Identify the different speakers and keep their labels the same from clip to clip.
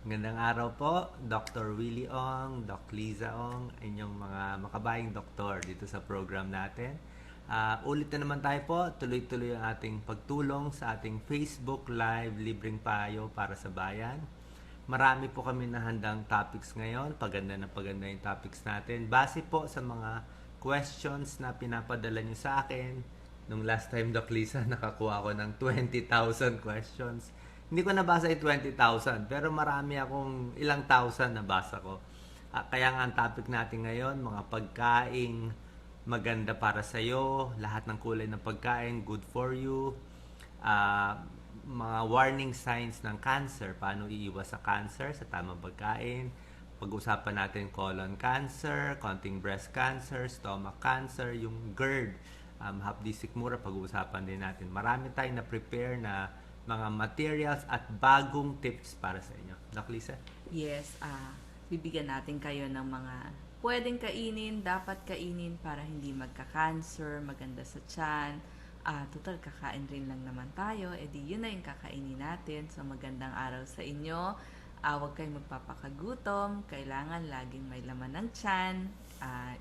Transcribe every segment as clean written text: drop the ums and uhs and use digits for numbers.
Speaker 1: Magandang araw po, Dr. Willie Ong, Doc Liza Ong, inyong mga makabayang doktor dito sa program natin. Ulit na naman tayo po, tuloy-tuloy ang ating pagtulong sa ating Facebook Live Libreng Payo para sa Bayan. Marami po kami na handang topics ngayon, paganda yung topics natin. Base po sa mga questions na pinapadala nyo sa akin, nung last time, Doc Lisa, nakakuha ko ng 20,000 questions. Hindi ko nabasa yung 20,000, pero marami akong ilang thousand nabasa ko. Kaya nga ang topic natin ngayon, mga pagkaing maganda para sa'yo, lahat ng kulay ng pagkain, good for you, uh, mga warning signs ng cancer, paano iiwas sa cancer sa tamang pagkain. Pag-usapan natin colon cancer, konting breast cancer, stomach cancer, yung GERD, hapdi sikmura, pag-uusapan din natin. Marami tayong na-prepare na mga materials at bagong tips para sa inyo. Doc Lisa?
Speaker 2: Yes, bibigyan natin kayo ng mga pwedeng kainin, dapat kainin para hindi magka-cancer, maganda sa tiyan. Total, kakain rin lang naman tayo. Yun na yung kakainin natin. So, magandang araw sa inyo. Huwag kayong magpapakagutom. Kailangan laging may laman ng tiyan.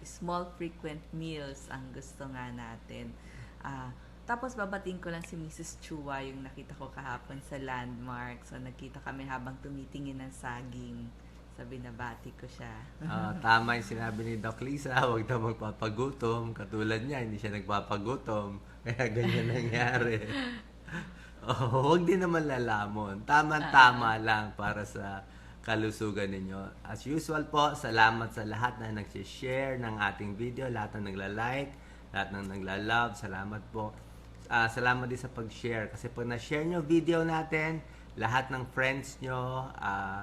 Speaker 2: Small, frequent meals ang gusto nga natin. Tapos babating ko lang si Mrs. Chua, yung nakita ko kahapon sa Landmark. So nagkita kami habang tumitingin ng saging. Sabi na bati ko siya.
Speaker 1: Tama yung sinabi ni Doc Lisa, huwag daw magpapagutom. Katulad niya, hindi siya nagpapagutom. Kaya ganyan nangyari. Huwag din naman lalamon. Tama-tama lang para sa kalusugan ninyo. As usual po, salamat sa lahat na nag-share ng ating video, lahat na nagla-like, lahat na nagla-love. Salamat po. Salamat din sa pag-share. Kasi pag na-share nyo video natin, lahat ng friends nyo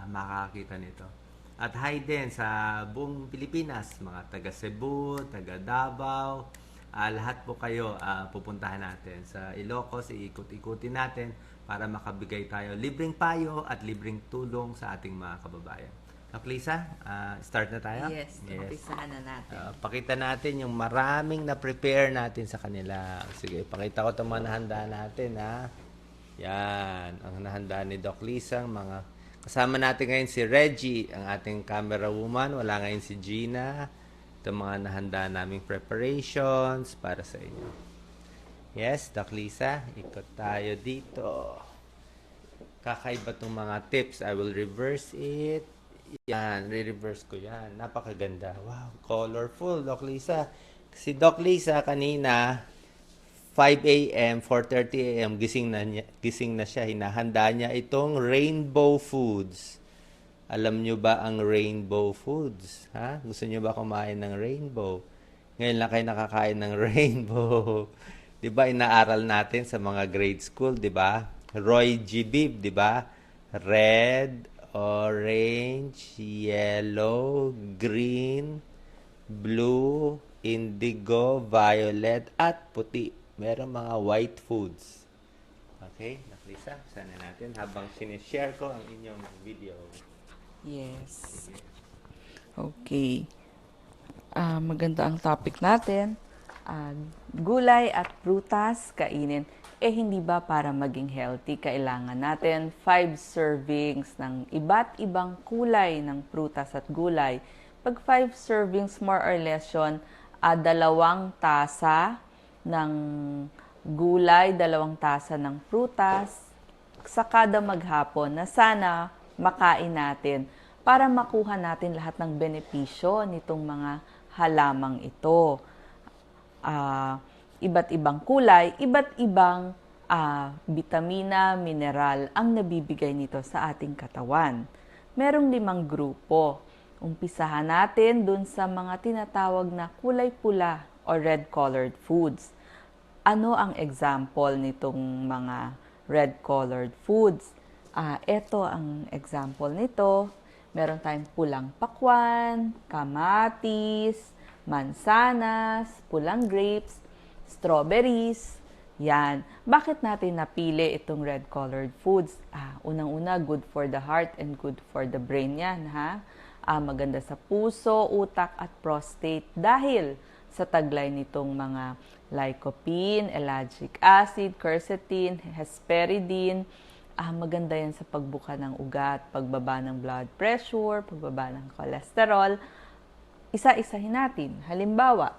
Speaker 1: makakakita nito. At hi din sa buong Pilipinas, mga taga Cebu, taga Davao, lahat po kayo pupuntahan natin. Sa Ilocos, iikot-ikutin natin para makabigay tayo libreng payo at libreng tulong sa ating mga kababayan. Doc Lisa, start na tayo?
Speaker 2: Yes, umpisahan na natin.
Speaker 1: Pakita natin yung maraming na-prepare natin sa kanila. Sige, pakita ko itong mga nahanda natin, ha? Yan, ang nahanda ni Doc Lisa. Kasama natin ngayon si Reggie, ang ating camera woman. Wala ngayon si Gina. Ito mga nahanda naming preparations para sa inyo. Yes, Doc Lisa, ikot tayo dito. Kakaiba itong mga tips. I will reverse it. Yan, re-reverse ko yan. Napakaganda. Wow, colorful, Doc Lisa. Si Doc Lisa kanina, 5 a.m., 4:30 a.m., gising na siya. Hinahanda niya itong rainbow foods. Alam nyo ba ang rainbow foods? Ha? Gusto nyo ba kumain ng rainbow? Ngayon lang kayo nakakain ng rainbow. Di ba, inaaral natin sa mga grade school, di ba? Roy G. Bibb, di ba? Red, orange, yellow, green, blue, indigo, violet, at puti. Meron mga white foods. Okay, Lisa, sana natin habang sinishare ko ang inyong video.
Speaker 2: Yes. Okay. Maganda ang topic natin. Gulay at prutas kainin. Hindi ba para maging healthy, kailangan natin 5 servings ng iba't ibang kulay ng prutas at gulay. Pag 5 servings, more or less yun, 2 tasa ng gulay, 2 tasa ng prutas, sa kada maghapon na sana makain natin para makuha natin lahat ng benepisyo nitong mga halamang ito. Iba't ibang kulay, iba't ibang bitamina, mineral ang nabibigay nito sa ating katawan. Merong 5 grupo. Umpisahan natin dun sa mga tinatawag na kulay pula o red-colored foods. Ano ang example nitong mga red-colored foods? Ito ang example nito. Meron tayong pulang pakwan, kamatis, mansanas, pulang grapes, strawberries. Yan. Bakit natin napili itong red-colored foods? Unang-una, good for the heart and good for the brain yan, ha? Maganda sa puso, utak at prostate dahil sa taglay nitong mga lycopene, ellagic acid, quercetin, hesperidine, maganda yan sa pagbuka ng ugat, pagbaba ng blood pressure, pagbaba ng cholesterol. Isa-isahin natin. Halimbawa,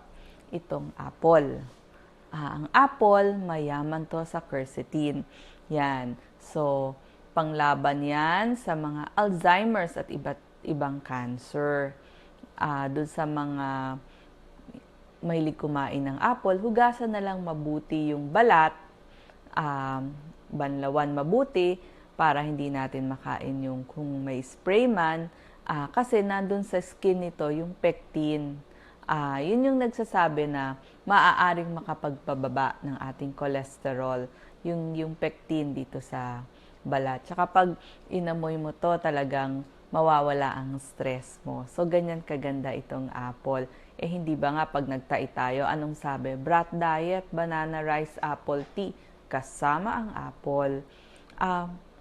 Speaker 2: itong apple. Ang apple, mayaman to sa quercetin. Yan. So, panglaban yan sa mga Alzheimer's at iba't ibang cancer. Doon sa mga mahilig kumain ng apple, hugasan na lang mabuti yung balat, banlawan mabuti para hindi natin makain yung kung may spray man. Kasi nandun sa skin nito yung pectin. Yun yung nagsasabi na maaaring makapagpababa ng ating cholesterol, yung pectin dito sa balat. Tsaka pag inamoy mo to, talagang mawawala ang stress mo. So, ganyan kaganda itong apple. Hindi ba nga pag nagtai tayo, anong sabi? Brat diet, banana rice, apple tea. Kasama ang apple.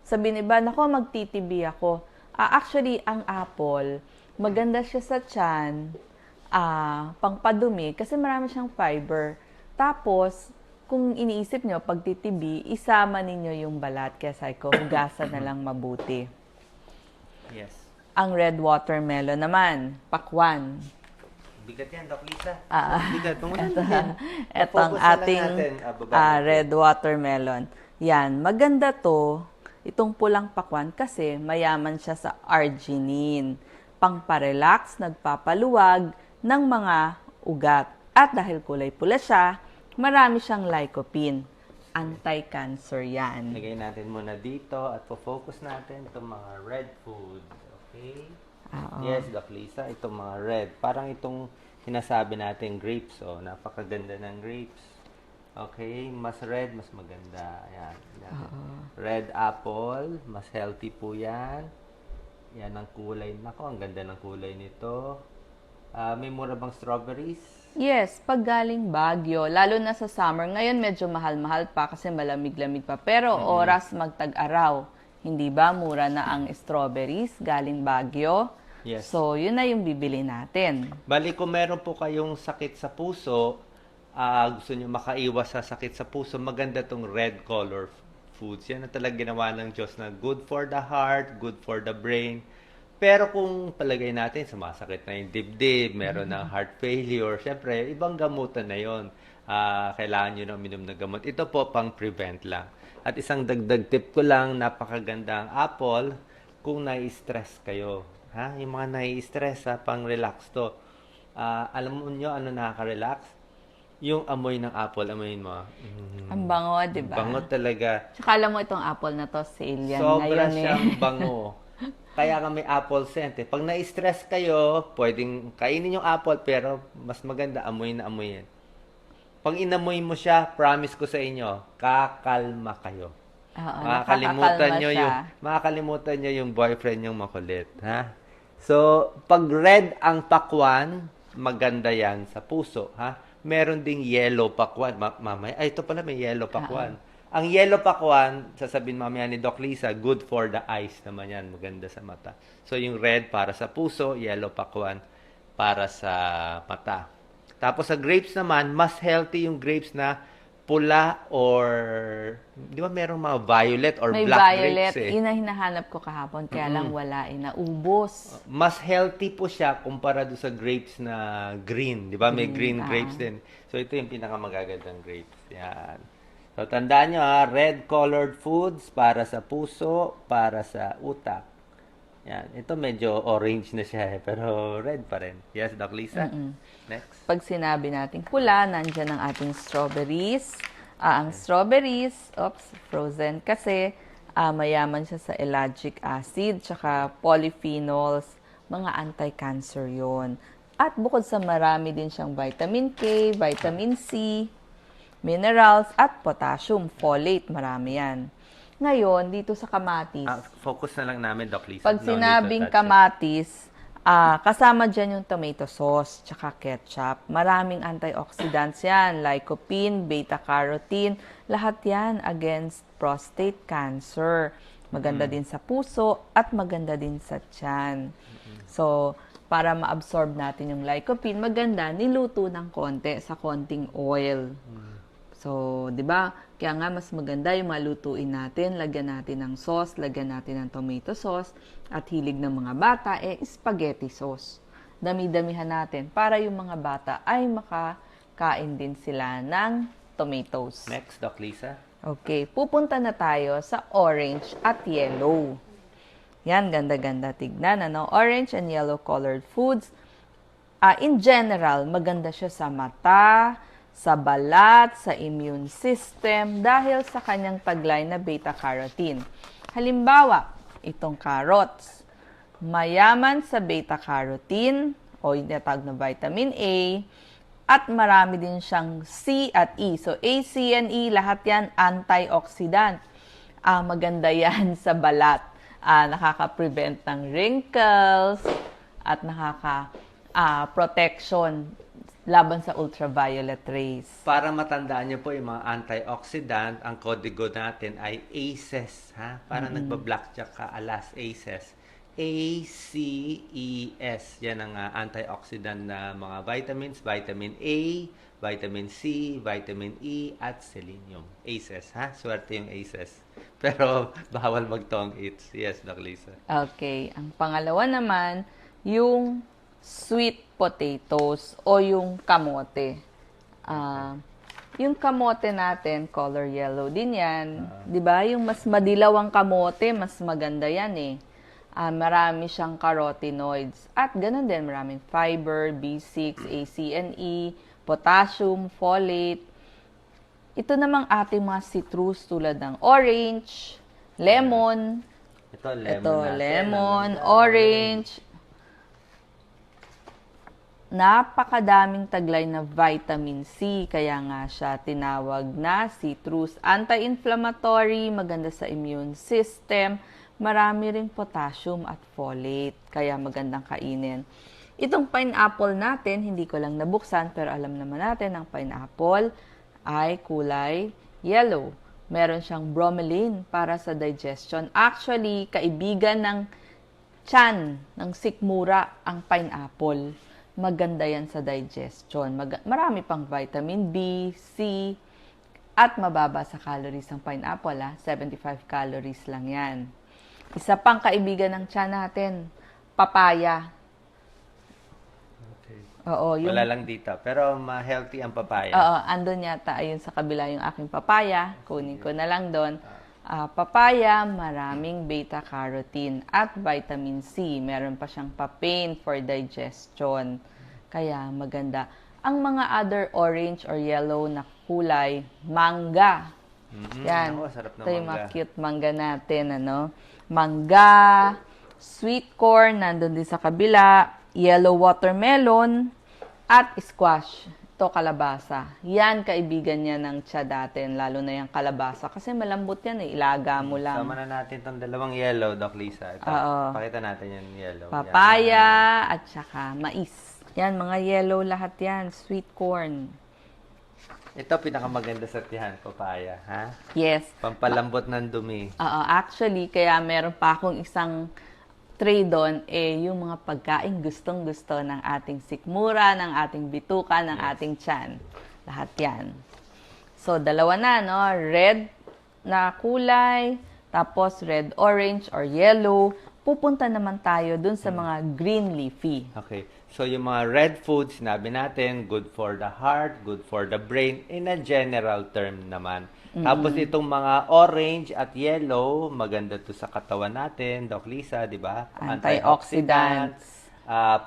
Speaker 2: Sabi ni ba, nako, magtitibi ako. Actually, ang apple, maganda siya sa tiyan, pangpadumi, kasi marami siyang fiber. Tapos, kung iniisip nyo, pagtitibi, isama ninyo yung balat. Kaya sabi ko, hugasan na lang mabuti.
Speaker 1: Yes.
Speaker 2: Ang red watermelon naman, pakwan.
Speaker 1: Bigat yan, Doc Lisa. Bigat.
Speaker 2: Ito ang ating red watermelon. Yan, maganda to, itong pulang pakwan kasi mayaman siya sa arginine. Pangparelax, nagpapaluwag ng mga ugat. At dahil kulay pula siya, marami siyang lycopene. Anti-cancer yan.
Speaker 1: Lagay natin muna dito at po-focus natin itong mga red food. Okay? Yes, Doc Lisa, itong mga red. Parang itong sinasabi natin grapes. Napakaganda ng grapes. Okay, mas red, mas maganda. Ayan. Red apple, mas healthy po yan. Yan ang kulay. Nako, ang ganda ng kulay nito. May mura bang strawberries?
Speaker 2: Yes, pag galing Baguio, lalo na sa summer. Ngayon medyo mahal-mahal pa kasi malamig-lamig pa. Pero oras magtag-araw. Hindi ba mura na ang strawberries galing Baguio?
Speaker 1: Yes.
Speaker 2: So, yun na yung bibili natin.
Speaker 1: Bali, kung meron po kayong sakit sa puso, gusto nyo makaiwas sa sakit sa puso, maganda tong red color foods. Yan na talaga ginawa ng Diyos na good for the heart, good for the brain. Pero kung palagay natin, sumasakit na yung dibdib, meron ng heart failure, syempre, ibang gamutan na yon. Kailangan nyo na uminom ng gamot. Ito po, pang-prevent lang. At isang dagdag tip ko lang, napakaganda ang apple kung nai-stress kayo. Yung mga nai-stress, pang-relax to. Alam mo nyo, ano nakaka-relax? Yung amoy ng apple, amoyin mo.
Speaker 2: Ang bango, di ba?
Speaker 1: Bango talaga.
Speaker 2: Tsaka alam mo itong apple na to, sale yan
Speaker 1: Sobra
Speaker 2: ngayon
Speaker 1: siyang bango. Kaya ka may apple scent. Pag na-stress kayo, pwedeng kainin yung apple, pero mas maganda, amoy na amoy yan. Pag inamoy mo siya, promise ko sa inyo, kakalma kayo. Makakalimutan nyo yung boyfriend yung makulit. So, pag red ang pakwan, maganda yan sa puso. Meron ding yellow pakwan. Mamaya, ito pala may yellow pakwan. Ang yellow pakwan, sasabihin mamaya ni Doc Lisa, good for the eyes naman yan. Maganda sa mata. So, yung red para sa puso, yellow pakwan para sa mata. Tapos sa grapes naman, mas healthy yung grapes na pula or, di ba merong mga violet or
Speaker 2: may
Speaker 1: black
Speaker 2: violet,
Speaker 1: grapes
Speaker 2: yun ang hinahanap ko kahapon, kaya lang wala, naubos.
Speaker 1: Mas healthy po siya kumpara do sa grapes na green. Di ba? May green grapes din. So, ito yung pinakamagagandang grapes. Yan. So, tandaan nyo red-colored foods para sa puso, para sa utak. Yan. Ito medyo orange na siya pero red pa rin. Yes, Doc Lisa? Next.
Speaker 2: Pag sinabi natin pula, nandyan ang ating strawberries. Ang strawberries, frozen kasi mayaman siya sa ellagic acid, tsaka polyphenols, mga anti-cancer yon. At bukod sa marami din siyang vitamin K, vitamin C, minerals, at potassium, folate, marami yan. Ngayon, dito sa kamatis,
Speaker 1: Focus na lang namin, Doc Lisa.
Speaker 2: pag
Speaker 1: No need to
Speaker 2: sinabing
Speaker 1: touch it.
Speaker 2: kamatis, kasama dyan yung tomato sauce, tsaka ketchup. Maraming antioxidants yan, lycopene, beta-carotene, lahat yan against prostate cancer. Maganda din sa puso at maganda din sa tiyan. So, para ma-absorb natin yung lycopene, maganda niluto ng konti sa konting oil. So, 'di ba? Kaya nga mas maganda yung malutuin natin, lagyan natin ng sauce, lagyan natin ng tomato sauce, at hilig ng mga bata spaghetti sauce. Dami-damihan natin para yung mga bata ay makakain din sila ng tomatoes.
Speaker 1: Next, Doc Lisa.
Speaker 2: Okay, pupunta na tayo sa orange at yellow. Yan, ganda-ganda tignan, ano? Orange and yellow colored foods. In general, maganda siya sa mata, sa balat, sa immune system dahil sa kanyang taglay na beta-carotene. Halimbawa, itong carrots. Mayaman sa beta-carotene o yung tinatawag na vitamin A at marami din siyang C at E. So A, C, and E, lahat yan antioxidant. Maganda yan sa balat. Nakaka-prevent ng wrinkles at protection laban sa ultraviolet rays.
Speaker 1: Para matandaan niyo po yung mga antioxidant, ang kodigo natin ay ACEs, ha? Parang nagba-blackjack ka, alas ACEs. ACES. Yan ang antioxidant na mga vitamins, vitamin A, vitamin C, vitamin E, at selenium. ACEs, ha? Swerte yung ACEs. Pero bawal mag-tongue eats. Yes, Doc Lisa.
Speaker 2: Okay. Ang pangalawa naman, yung sweet potatoes o yung kamote. Yung kamote natin, color yellow din yan. 'Di ba? Yung mas madilaw ang kamote, mas maganda yan eh. Marami siyang carotenoids. At ganun din, maraming fiber, B6, A, C, and E, potassium, folate. Ito namang ating mga citrus tulad ng orange, lemon.
Speaker 1: Ito, lemon
Speaker 2: Ito,
Speaker 1: natin.
Speaker 2: lemon, orange. Napakadaming taglay na vitamin C, kaya nga siya tinawag na citrus. Anti-inflammatory, maganda sa immune system, marami ring potassium at folate, kaya magandang kainin. Itong pineapple natin, hindi ko lang nabuksan, pero alam naman natin ang pineapple ay kulay yellow. Meron siyang bromelain para sa digestion. Actually, kaibigan ng tiyan, ng sikmura, ang pineapple. Maganda yan sa digestion. Marami pang vitamin B, C, at mababa sa calories ang pineapple. 75 calories lang yan. Isa pang kaibigan ng tiyan natin, papaya.
Speaker 1: Okay.
Speaker 2: Oo,
Speaker 1: Wala lang dito. Pero ma-healthy ang papaya.
Speaker 2: Oo, andun yata. Ayun sa kabila yung aking papaya. Kunin ko na lang doon. Papaya, maraming beta-carotene at vitamin C. Meron pa siyang papain for digestion. Kaya maganda. Ang mga other orange or yellow na kulay, mangga. Yan.
Speaker 1: Ako, sarap na
Speaker 2: Ito yung mga
Speaker 1: mangga.
Speaker 2: cute mangga natin. Mangga, sweet corn, nandun din sa kabila, yellow watermelon, at squash. Ito, kalabasa. Yan, kaibigan niya ng tiyan natin, lalo na yung kalabasa. Kasi malambot yan ilaga mo lang.
Speaker 1: Sama na natin itong dalawang yellow, Doc Lisa. Ito,
Speaker 2: Oo.
Speaker 1: pakita natin yung yellow.
Speaker 2: Papaya at saka mais. Yan, mga yellow lahat yan. Sweet corn.
Speaker 1: Ito, pinakamaganda sa tiyan, papaya. Ha?
Speaker 2: Yes.
Speaker 1: Pampalambot ng dumi.
Speaker 2: Actually, kaya meron pa akong isang tray doon, yung mga pagkain gustong-gusto ng ating sikmura, ng ating bituka, ng ating tiyan. Lahat yan. So, dalawa na, no? Red na kulay, tapos red, orange, or yellow. Pupunta naman tayo dun sa mga green leafy.
Speaker 1: Okay. So, yung mga red foods, sinabi natin, good for the heart, good for the brain, in a general term naman. Tapos itong mga orange at yellow, maganda to sa katawan natin, Doc Lisa, di ba?
Speaker 2: Antioxidants.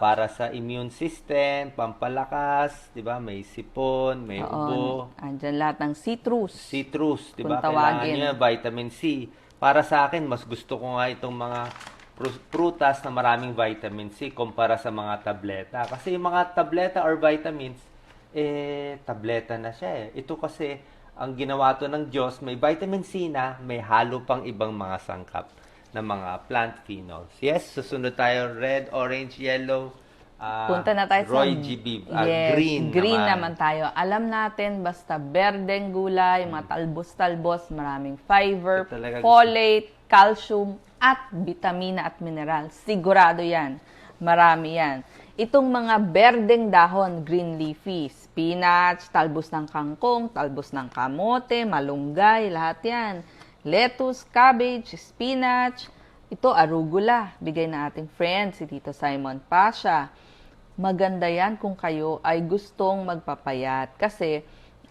Speaker 1: Para sa immune system, pampalakas, di ba? May sipon, may ubo.
Speaker 2: Andyan lahat ng citrus.
Speaker 1: Citrus, di ba?
Speaker 2: Kung
Speaker 1: Kailangan
Speaker 2: tawagin.
Speaker 1: niya vitamin C. Para sa akin, mas gusto ko nga itong mga prutas na maraming vitamin C kumpara sa mga tableta. Kasi yung mga tableta or vitamins, tableta na siya eh. Ito kasi, ang ginawa to ng Diyos, may vitamin C na, may halo pang ibang mga sangkap na mga plant phenols. Yes, susunod tayo, red, orange, yellow,
Speaker 2: Punta na tayo
Speaker 1: Roy
Speaker 2: sa
Speaker 1: G. Biv.
Speaker 2: yes,
Speaker 1: Green
Speaker 2: naman tayo. Alam natin, basta berdeng gulay, mga talbos-talbos, maraming fiber,
Speaker 1: Ito talaga
Speaker 2: folate, calcium, at vitamina at mineral. Sigurado yan. Marami yan. Itong mga berdeng dahon, green leafies, spinach, talbos ng kangkong, talbos ng kamote, malunggay, lahat yan. Lettuce, cabbage, spinach. Ito, arugula. Bigay na ating friend, si Tito Simon Pasha. Maganda yan kung kayo ay gustong magpapayat. Kasi,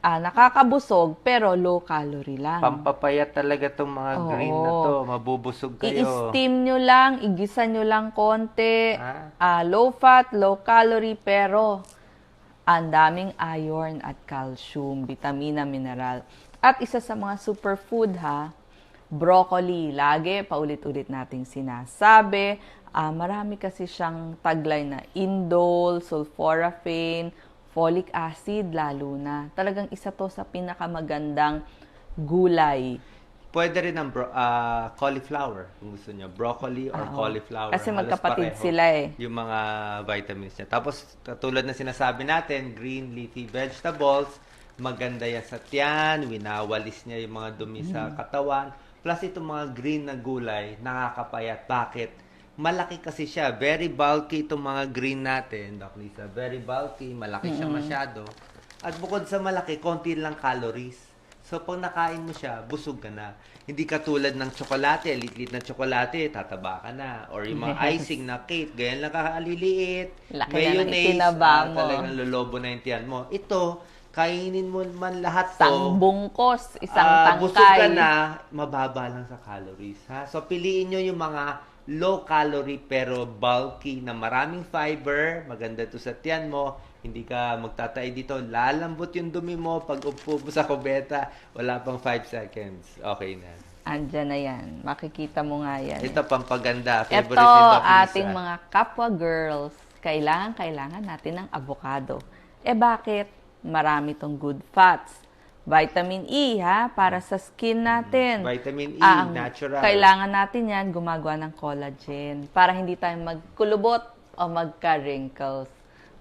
Speaker 2: nakakabusog pero low calorie lang.
Speaker 1: Pampapayat talaga tong mga green na to. Mabubusog kayo.
Speaker 2: I-steam nyo lang, igisa nyo lang konti. Low fat, low calorie, pero ang daming iron at calcium, vitamina, mineral. At isa sa mga superfood broccoli. Lagi, paulit-ulit nating sinasabi. Marami kasi siyang taglay na indole, sulforaphane, folic acid lalo na. Talagang isa to sa pinakamagandang gulay.
Speaker 1: Pwede rin ang cauliflower kung gusto niyo. Broccoli or cauliflower.
Speaker 2: Kasi
Speaker 1: Halos
Speaker 2: magkapatid
Speaker 1: pareho
Speaker 2: sila
Speaker 1: yung mga vitamins niya. Tapos, tulad na sinasabi natin, green leafy vegetables, maganda yan sa tiyan, winawalis niya yung mga dumi sa katawan. Plus, itong mga green na gulay, nakakapayat. Bakit? Malaki kasi siya. Very bulky itong mga green natin, Doc Lisa. Very bulky. Malaki siya masyado. At bukod sa malaki, konti lang calories. So, pag nakain mo siya, busog ka na. Hindi katulad ng tsokolate, lit-lit na tsokolate, tataba ka na. Or yung mga icing na cake, ganyan lang kaliliit.
Speaker 2: Laki na ng itinaba mo.
Speaker 1: Talagang lolobo na yung tiyan mo. Ito, kainin mo man lahat to.
Speaker 2: Isang bungkos, isang tangkay.
Speaker 1: Busog ka na, mababa lang sa calories. So, piliin nyo yung mga low calorie pero bulky na maraming fiber, maganda to sa tiyan mo, hindi ka magtatay dito, lalambot yung dumi mo, pag upo mo sa kubeta, wala pang 5 seconds, okay na.
Speaker 2: Andyan na yan, makikita mo nga yan.
Speaker 1: Ito pang paganda, favorite
Speaker 2: Ito,
Speaker 1: ni Doc Lisa.
Speaker 2: ating mga kapwa girls, kailangan natin ng avocado. Bakit? Marami tong good fats. Vitamin E, para sa skin natin.
Speaker 1: Vitamin E, natural.
Speaker 2: Kailangan natin yan, gumagawa ng collagen para hindi tayo magkulubot o magka-wrinkles.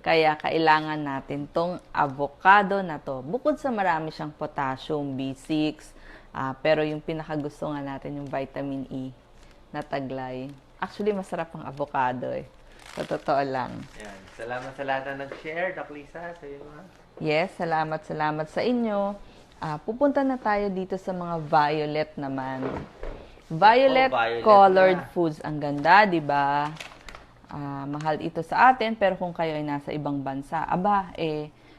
Speaker 2: Kaya kailangan natin tong avocado na to. Bukod sa marami siyang potassium, B6, pero yung pinakagusto nga natin yung vitamin E na taglay. Actually, masarap ang avocado Sa totoo lang.
Speaker 1: Yan. Salamat sa lahat na nag-share, Doc Lisa. Sa iyo,
Speaker 2: Yes, salamat sa inyo. Pupunta na tayo dito sa mga violet naman. Violet colored foods. Ang ganda, di ba? Mahal ito sa atin, pero kung kayo ay nasa ibang bansa,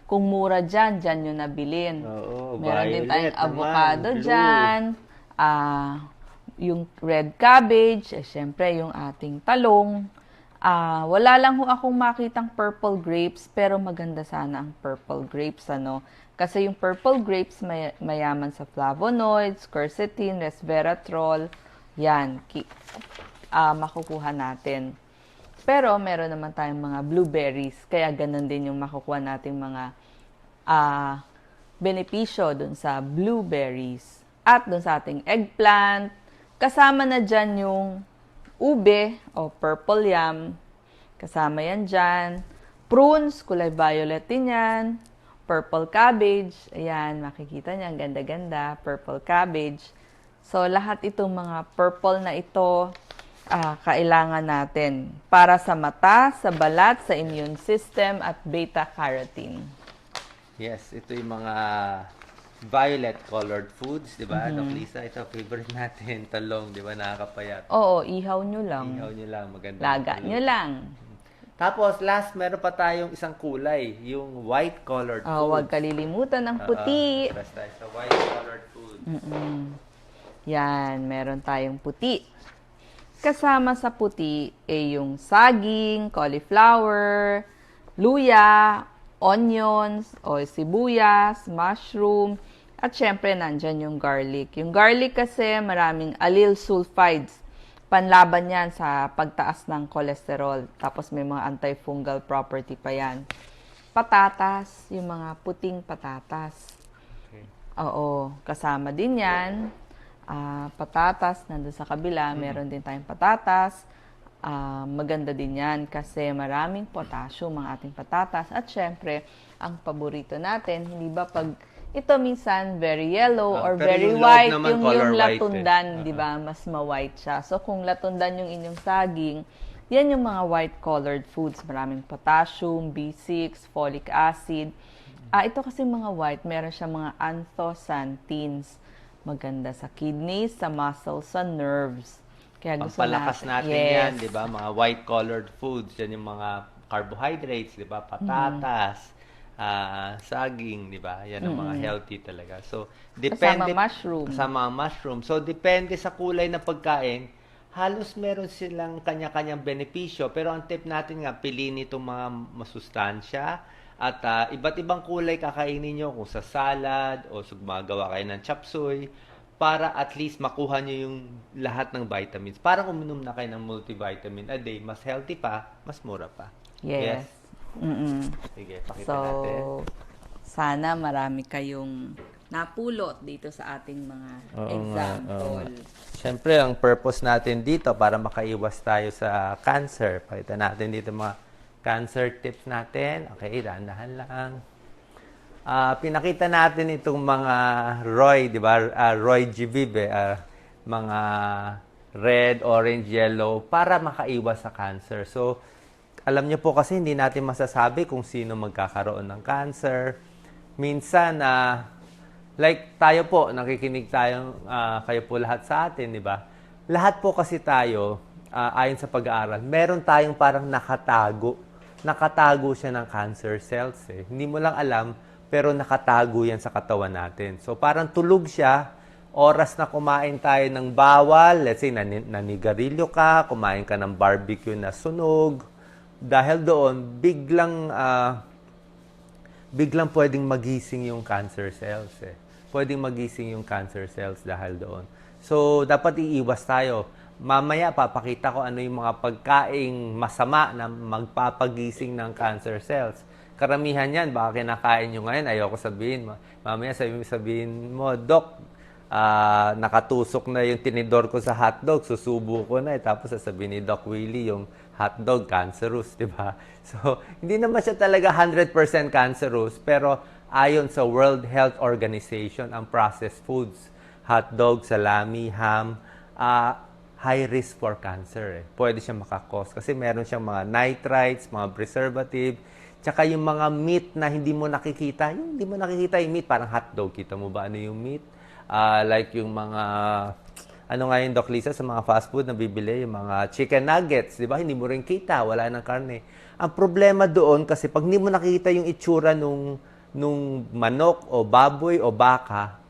Speaker 2: kung mura dyan nyo nabilin. Meron din tayong avocado dyan. Yung red cabbage, syempre yung ating talong. Wala lang akong makitang purple grapes, pero maganda sana ang purple grapes, Kasi yung purple grapes, mayaman sa flavonoids, quercetin, resveratrol. Yan, makukuha natin. Pero meron naman tayong mga blueberries, kaya ganun din yung makukuha nating mga benepisyo dun sa blueberries. At dun sa ating eggplant, kasama na dyan yung ube o purple yam. Kasama yan dyan. Prunes, kulay violet din yan. Purple cabbage. Ayan, makikita niya. Ganda-ganda. Purple cabbage. So, lahat itong mga purple na ito, kailangan natin para sa mata, sa balat, sa immune system, at beta-carotene.
Speaker 1: Yes, ito yung mga violet-colored foods, di ba? Doc Lisa, ito favorite natin, talong, di ba? Nakakapayat.
Speaker 2: Oo, ihaw nyo lang.
Speaker 1: Ihaw nyo lang, maganda.
Speaker 2: Laga nyo lang.
Speaker 1: Tapos, last, meron pa tayong isang kulay, yung white-colored foods.
Speaker 2: Huwag kalilimutan ng puti.
Speaker 1: Basta sa white-colored foods.
Speaker 2: Yan, meron tayong puti. Kasama sa puti yung saging, cauliflower, luya, onions, o sibuyas, mushroom, at syempre nandyan yung garlic. Yung garlic kasi maraming allyl sulfides. Panlaban yan sa pagtaas ng cholesterol. Tapos may mga antifungal property pa yan. Patatas, yung mga puting patatas.
Speaker 1: Okay.
Speaker 2: Oo, kasama din yan. Patatas, nandun sa kabila, meron din tayong patatas. Maganda din yan kasi maraming potassium ang ating patatas. At syempre, ang paborito natin, hindi ba pag ito minsan very yellow or very white, yung latundan, di ba, mas ma-white siya. So kung latundan yung inyong saging, yan yung mga white colored foods. Maraming potassium, B6, folic acid. Ito kasi mga white, meron siya mga anthocyanins. Maganda sa kidneys, sa muscles, sa nerves. Kaya gusto
Speaker 1: Pampalakas
Speaker 2: natin,
Speaker 1: natin yan,
Speaker 2: yes.
Speaker 1: di ba? Mga white-colored foods, yan yung mga carbohydrates, di ba? Patatas, saging, di ba? Yan ang mga healthy talaga. So,
Speaker 2: Kasama
Speaker 1: depende,
Speaker 2: mushroom.
Speaker 1: kasama ang mushroom. So, depende sa kulay ng pagkain, halos meron silang kanya-kanyang benepisyo. Pero ang tip natin nga, piliin itong mga masustansya at iba't ibang kulay kakainin nyo kung sa salad o sa gumagawa kayo ng chop suey para at least makuha nyo yung lahat ng vitamins. Parang uminom na kayo ng multivitamin a day. Mas healthy pa, mas mura pa. Yes?
Speaker 2: Yes. Mm-mm.
Speaker 1: Sige, pakita
Speaker 2: So,
Speaker 1: natin.
Speaker 2: sana marami kayong napulot dito sa ating mga example.
Speaker 1: Siyempre, ang purpose natin dito para makaiwas tayo sa cancer. Pakita natin dito mga cancer tips natin. Okay, dahan-dahan lang. Pinakita natin itong mga Roy, di ba? Roy G. Vive, mga red, orange, yellow, para makaiwas sa cancer. So, alam niyo po kasi hindi natin masasabi kung sino magkakaroon ng cancer. Minsan, like tayo po, nakikinig tayo, kayo po lahat sa atin, di ba? Lahat po kasi tayo, ayon sa pag-aaral, meron tayong parang nakatago. Nakatago siya ng cancer cells. Hindi mo lang alam, pero nakatago yan sa katawan natin. So parang tulog siya, oras na kumain tayo ng bawal, let's say nanigarilyo ka, kumain ka ng barbecue na sunog, dahil doon, biglang pwedeng magising yung cancer cells. Pwedeng magising yung cancer cells dahil doon. So, dapat iiwas tayo. Mamaya, papakita ko ano yung mga pagkaing masama na magpapagising ng cancer cells. Karamihan yan, baka kinakain nyo ngayon, ayoko sabihin. Mamaya sabihin mo, Dok, nakatusok na yung tinidor ko sa hotdog, susubo ko na, tapos sasabihin ni Doc Willie yung hotdog cancerous, di ba? So, hindi naman siya talaga 100% cancerous, pero ayon sa World Health Organization, ang processed foods, hotdog, salami, ham, high risk for cancer. Pwede siya makakos kasi meron siyang mga nitrites, mga preservative, tsaka yung mga meat na hindi mo nakikita. Yung hindi mo nakikita yung meat, parang hotdog. Kita mo ba ano yung meat? Like yung mga, ano nga yung Doc Lisa, sa mga fast food na bibili, yung mga chicken nuggets, di ba? Hindi mo rin kita, wala nang karne. Ang problema doon kasi pag hindi mo nakikita yung itsura nung manok o baboy o baka,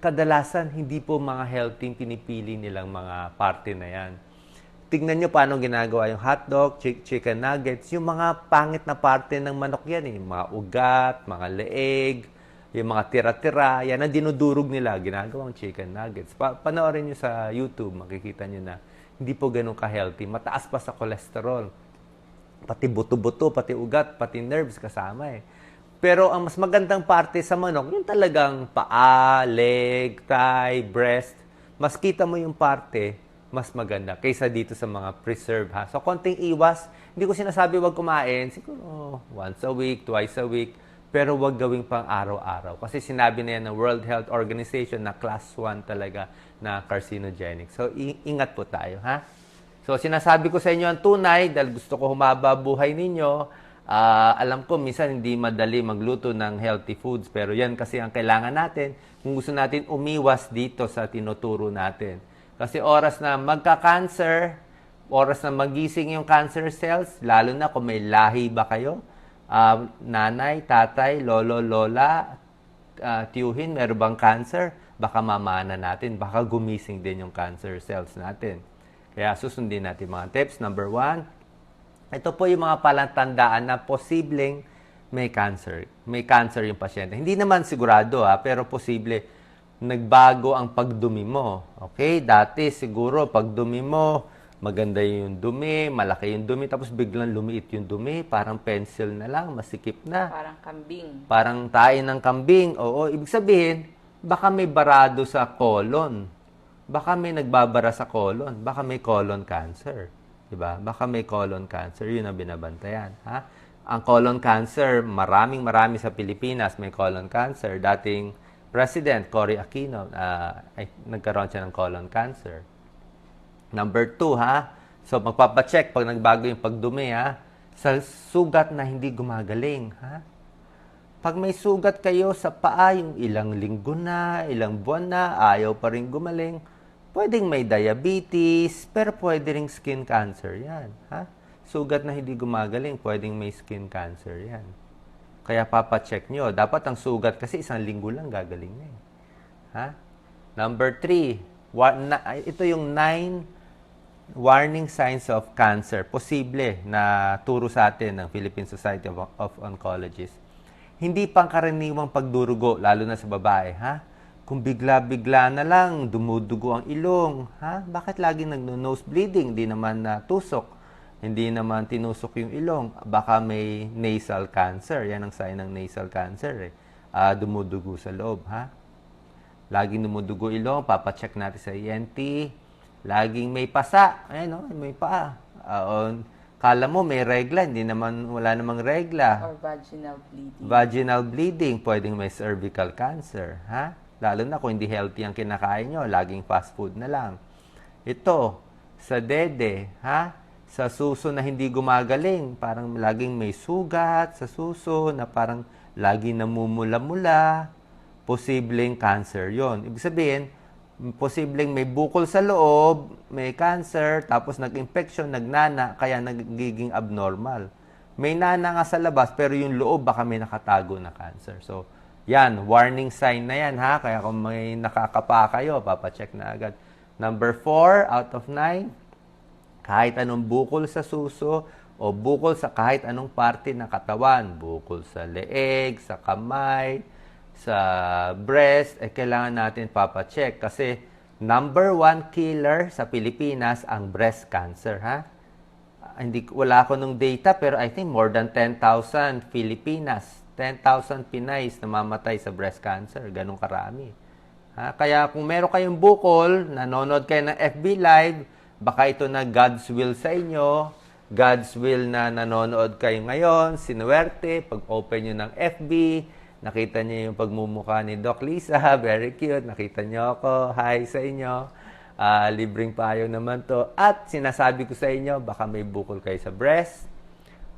Speaker 1: kadalasan hindi po mga healthy pinipili nilang mga parte na yan. Tignan nyo paano ginagawa yung hotdog, chicken nuggets, yung mga pangit na parte ng manok yan, yung mga ugat, mga leeg, yung mga tira-tira, yan ang dinudurog nila, ginagawang chicken nuggets. Panoorin nyo sa YouTube, makikita nyo na hindi po ganun ka-healthy. Mataas pa sa cholesterol. Pati buto-buto, pati ugat, pati nerves kasama Pero ang mas magandang parte sa manok, yung talagang paa, leg, thigh, breast. Mas kita mo yung parte, mas maganda kaysa dito sa mga preserve ha. So konting iwas, hindi ko sinasabi wag kumain, siguro once a week, twice a week, pero wag gawing pang araw-araw. Kasi sinabi na yan ng World Health Organization na class 1 talaga na carcinogenic. So ingat po tayo ha. So sinasabi ko sa inyo ang tunay dahil gusto ko humaba buhay ninyo. Alam ko minsan hindi madali magluto ng healthy foods pero yan kasi ang kailangan natin kung gusto natin umiwas dito sa tinuturo natin. Kasi oras na magka-cancer, oras na magising yung cancer cells, lalo na kung may lahi ba kayo, nanay, tatay, lolo, lola, tiyuhin, meron bang cancer? Baka mamana natin, baka gumising din yung cancer cells natin. Kaya susundin natin mga tips. Number 1, ito po yung mga palatandaan na posibleng may cancer. May cancer yung pasyente. Hindi naman sigurado pero posible nagbago ang pagdumi mo. Okay? Dati siguro pagdumi mo, maganda yung dumi, malaki yung dumi, tapos biglang lumiit yung dumi, parang pencil na lang, masikip na.
Speaker 2: Parang kambing.
Speaker 1: Parang tae ng kambing. Oo, ibig sabihin, baka may barado sa colon. Baka may nagbabara sa colon. Baka may colon cancer. Diba? Baka may colon cancer. Yun ang binabantayan. Ha? Ang colon cancer, marami sa Pilipinas may colon cancer. Dating President Cory Aquino, nagkaroon siya ng colon cancer. Number 2, so magpapacheck pag nagbago yung pagdumi, sa sugat na hindi gumagaling, Pag may sugat kayo sa paa, yung ilang linggo na, ilang buwan na, ayaw pa rin gumaling, pwedeng may diabetes, pero pwede ring skin cancer yan. Ha? Sugat na hindi gumagaling, pwedeng may skin cancer yan. Kaya papacheck nyo. Dapat ang sugat kasi isang linggo lang gagaling na eh. Ha? Number 3, ito yung 9 warning signs of cancer. Posible na turo sa atin ng Philippine Society of Oncologists. Hindi pangkaraniwang pagdurugo, lalo na sa babae, ha? Kung bigla-bigla na lang, dumudugo ang ilong, ha? Bakit laging nagno-nose bleeding? Hindi naman tusok. Hindi naman tinusok yung ilong. Baka may nasal cancer. Yan ang sign ng nasal cancer, eh. Dumudugo sa loob, ha? Laging dumudugo ilong, papacheck natin sa ENT. Laging may pasa. Ayan, no? May paa. Kala mo may regla, wala namang regla.
Speaker 2: Or vaginal bleeding.
Speaker 1: Vaginal bleeding, pwedeng may cervical cancer, ha? Lalo na kung hindi healthy ang kinakain nyo, laging fast food na lang. Ito, sa dede, ha? Sa suso na hindi gumagaling, parang laging may sugat sa suso na parang laging namumula-mula, posibleng cancer yon. Ibig sabihin, posibleng may bukol sa loob, may cancer, tapos nag-infection, nagnana, kaya nagiging abnormal. May nana nga sa labas, pero yung loob baka may nakatago na cancer. So, yan, warning sign na yan, ha? Kaya kung may nakakapa kayo, papacheck na agad. Number 4 out of 9, kahit anong bukol sa suso o bukol sa kahit anong parte ng katawan, bukol sa leeg, sa kamay, sa breast, kailangan natin papacheck kasi number 1 killer sa Pilipinas ang breast cancer, ha? Wala ako nung data pero I think more than 10,000 Filipinas, 10,000 Pinays namamatay sa breast cancer, ganun karami. Ha? Kaya kung meron kayong bukol, nanonood kayo ng FB Live, baka ito na God's will sa inyo, God's will na nanonood kayo ngayon, sinuwerte, pag-open nyo ng FB, nakita niyo yung pagmumukha ni Doc Lisa, very cute. Nakita niyo ako, hi sa inyo. Libreng payo naman to. At sinasabi ko sa inyo, baka may bukol kayo sa breast.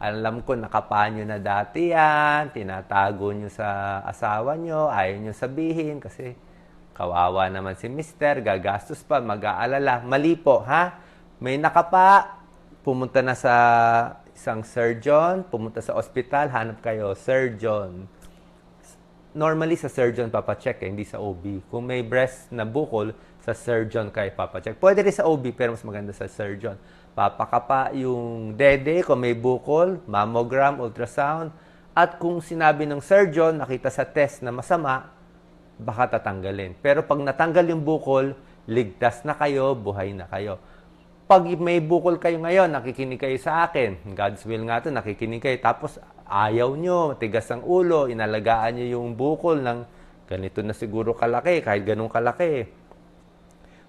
Speaker 1: Alam ko, nakapanyo na dati yan. Tinatago nyo sa asawa nyo, ayaw nyo sabihin kasi kawawa naman si mister, gagastos pa, mag-aalala. Mali po, ha? May nakapa, pumunta na sa isang surgeon, pumunta sa ospital, hanap kayo, surgeon. Normally sa surgeon papacheck, hindi sa OB. Kung may breast na bukol, sa surgeon kayo papacheck. Pwede rin sa OB, pero mas maganda sa surgeon. Papakapa yung dede, kung may bukol, mammogram, ultrasound. At kung sinabi ng surgeon, nakita sa test na masama, baka tatanggalin. Pero pag natanggal yung bukol, ligtas na kayo, buhay na kayo. Pag may bukol kayo ngayon, nakikinig kayo sa akin. God's will nga to, nakikinig kayo. Tapos ayaw nyo, tigas ang ulo, inalagaan nyo yung bukol ng ganito na siguro kalaki, kahit ganun kalaki.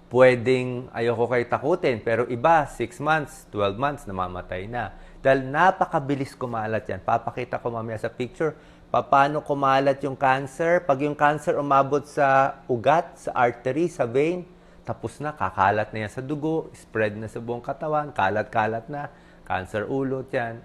Speaker 1: Pwedeng ayoko kayo takutin, pero iba, 6 months, 12 months, namamatay na. Dahil napakabilis kumalat yan. Papakita ko mamaya sa picture, paano kumalat yung cancer. Pag yung cancer umabot sa ugat, sa artery, sa vein, tapos na, kakalat na yan sa dugo, spread na sa buong katawan, kalat-kalat na, cancer ulo yan.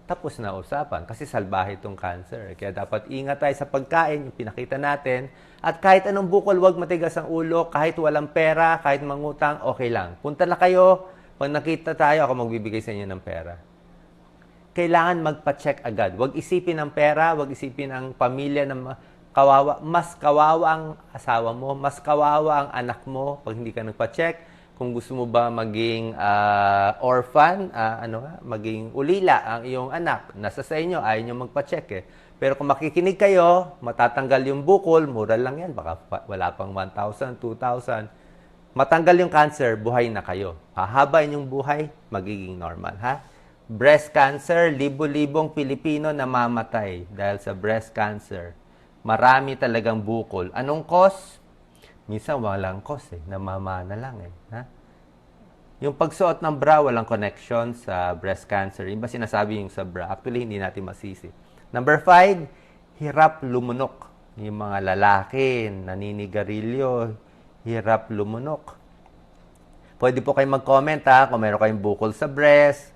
Speaker 1: Tapos na usapan kasi salbahe itong cancer. Kaya dapat ingat tayo sa pagkain, yung pinakita natin. At kahit anong bukol, wag matigas ang ulo, kahit walang pera, kahit mangutang, okay lang. Punta na kayo, pag nakita tayo, ako magbibigay sa inyo ng pera. Kailangan magpa-check agad. Wag isipin ang pera, wag isipin ang pamilya ng kawawa, mas kawawa ang asawa mo, mas kawawa ang anak mo pag hindi ka nagpa-check. Kung gusto mo ba maging orphan, maging ulila ang iyong anak, nasa sa inyo, ayaw nyo magpa-check eh. Pero kung makikinig kayo, matatanggal yung bukol, mura lang yan, baka wala pang 1,000, 2,000. Matanggal yung cancer, buhay na kayo. Hahaba inyong buhay, magiging normal, ha? Breast cancer, libo-libong Pilipino namamatay dahil sa breast cancer. Marami talagang bukol. Anong cause? Minsan walang cause eh. Namamana lang eh. Ha? Yung pagsuot ng bra, walang connection sa breast cancer. Yung ba sinasabi yung sa bra? Actually, hindi natin masisi. Number 5, hirap lumunok. Yung mga lalaki, naninigarilyo, hirap lumunok. Pwede po kayo mag-comment ha, kung meron kayong bukol sa breast,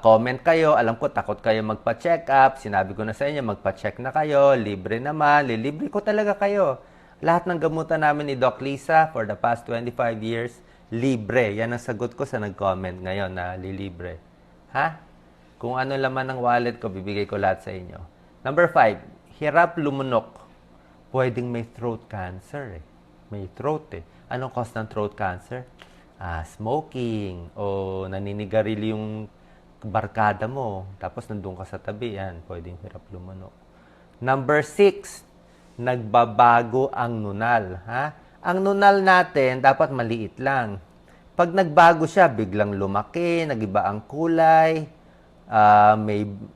Speaker 1: comment kayo. Alam ko, takot kayo magpa-check up. Sinabi ko na sa inyo, magpa-check na kayo. Libre naman. Lilibre ko talaga kayo. Lahat ng gamutan namin ni Doc Lisa for the past 25 years, libre. Yan ang sagot ko sa nag-comment ngayon na lilibre. Ha? Kung ano laman ng wallet ko, bibigay ko lahat sa inyo. Number 5, hirap lumunok. Pwedeng may throat cancer eh. May throat eh. Anong cause ng throat cancer? Smoking o naninigarilyo yung barkada mo, tapos nandun ka sa tabi, yan, pwedeng hirap lumunok. Number 6, nagbabago ang nunal. Ha? Ang nunal natin, dapat maliit lang. Pag nagbago siya, biglang lumaki, nagiba ang kulay,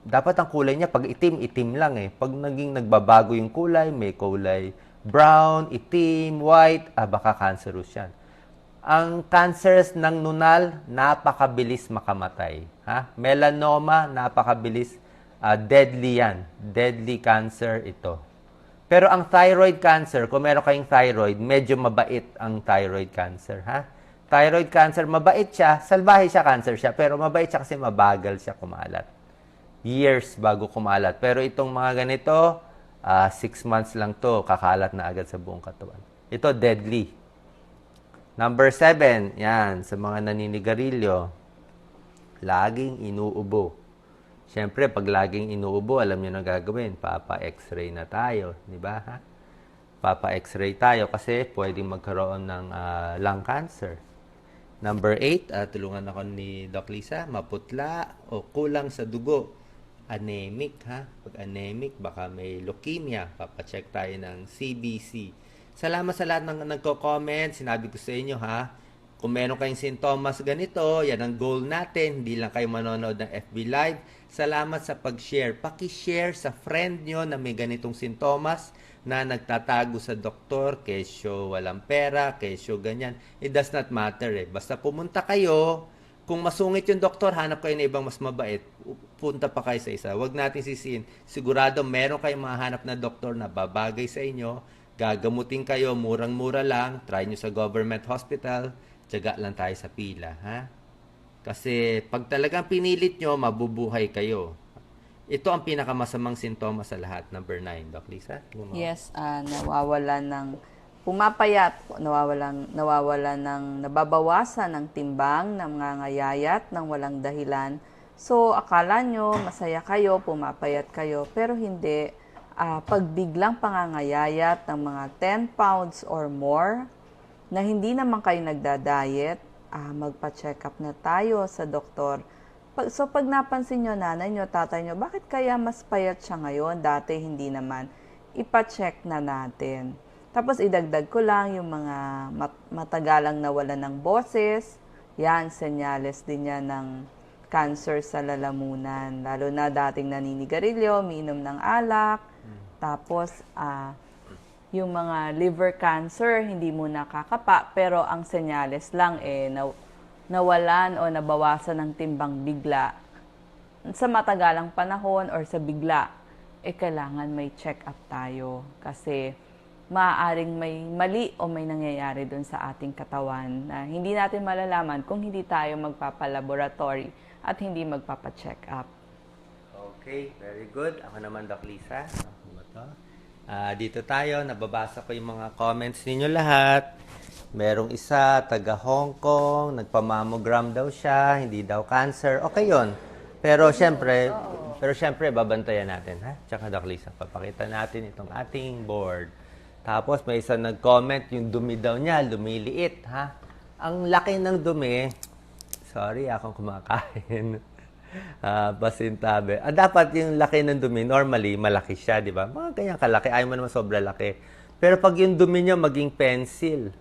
Speaker 1: dapat ang kulay niya, pag itim, itim lang eh. Pag nagbabago yung kulay, may kulay brown, itim, white, baka cancerous yan. Ang cancers ng nunal, napakabilis makamatay. Ha? Melanoma, napakabilis. Deadly yan. Deadly cancer ito. Pero ang thyroid cancer, kung meron kayong thyroid, medyo mabait ang thyroid cancer. Ha? Thyroid cancer, mabait siya. Salbahe siya, cancer siya. Pero mabait siya kasi mabagal siya kumalat. Years bago kumalat. Pero itong mga ganito, 6 months lang to, kakalat na agad sa buong katawan. Ito, deadly. Number 7, yan, sa mga naninigarilyo, laging inuubo. Siyempre, pag laging inuubo, alam niyo na gagawin, papa-x-ray na tayo, di ba? Ha? Papa-x-ray tayo kasi pwedeng magkaroon ng lung cancer. Number 8, tulungan ako ni Doc Lisa, maputla o kulang sa dugo. Anemic, ha? Pag anemic, baka may leukemia, papacheck tayo ng CBC. Salamat sa lahat ng nagko-comment. Sinabi ko sa inyo ha, kung meron kayong sintomas ganito, yan ang goal natin. Hindi lang kayo manonood ng FB Live. Salamat sa pag-share. Paki-share sa friend nyo na may ganitong sintomas na nagtatago sa doktor, kesyo walang pera, kesyo ganyan. It does not matter eh. Basta pumunta kayo. Kung masungit yung doktor, hanap kayo ng ibang mas mabait. Punta pa kayo sa isa. Huwag natin sisihin. Sigurado meron kayong mahanap na doktor na babagay sa inyo. Gagamutin kayo, murang-mura lang. Try nyo sa government hospital. Tiyaga lang tayo sa pila, ha? Kasi pag talagang pinilit nyo, mabubuhay kayo. Ito ang pinakamasamang sintomas sa lahat. Number 9, Doc Lisa.
Speaker 2: Yes, nawawalan ng pumapayat, nawawalan ng nababawasan ng timbang, nangangayayat ng walang dahilan. So, akala nyo, masaya kayo, pumapayat kayo, pero hindi. Pag biglang pangangayayat ng mga 10 pounds or more, na hindi naman kayo nagda-diet, magpa-check up na tayo sa doktor. So pag napansin nyo, nanay nyo, tatay nyo, bakit kaya mas payat siya ngayon? Dati hindi naman. Ipa-check na natin. Tapos idagdag ko lang yung mga matagalang nawalan ng boses. Yan, senyales din yan ng cancer sa lalamunan. Lalo na dating naninigarilyo, umiinom ng alak. Tapos, yung mga liver cancer, hindi mo nakakapa, pero ang senyales lang nawalan o nabawasan ng timbang bigla. Sa matagalang panahon or sa bigla, kailangan may check-up tayo. Kasi maaaring may mali o may nangyayari dun sa ating katawan na hindi natin malalaman kung hindi tayo magpapalaboratory at hindi magpapacheck up.
Speaker 1: Okay, very good. Ako naman, Doc Lisa. Dito tayo, nababasa ko yung mga comments ninyo lahat. Merong isa, taga Hong Kong, nagpa-mammogram daw siya, hindi daw cancer. Okay yon. Pero syempre, babantayan natin, ha? Tsaka Doc Lisa, papakita natin itong ating board. Tapos may isa nag-comment, yung dumi daw niya, lumiliit, ha? Ang laki ng dumi, sorry, akong kumakain. Pasintabi. Dapat yung laki ng dumi, normally, malaki siya, di ba? Mga ganyan kalaki, ayaw mo naman sobra laki. Pero pag yung dumi niya maging pencil,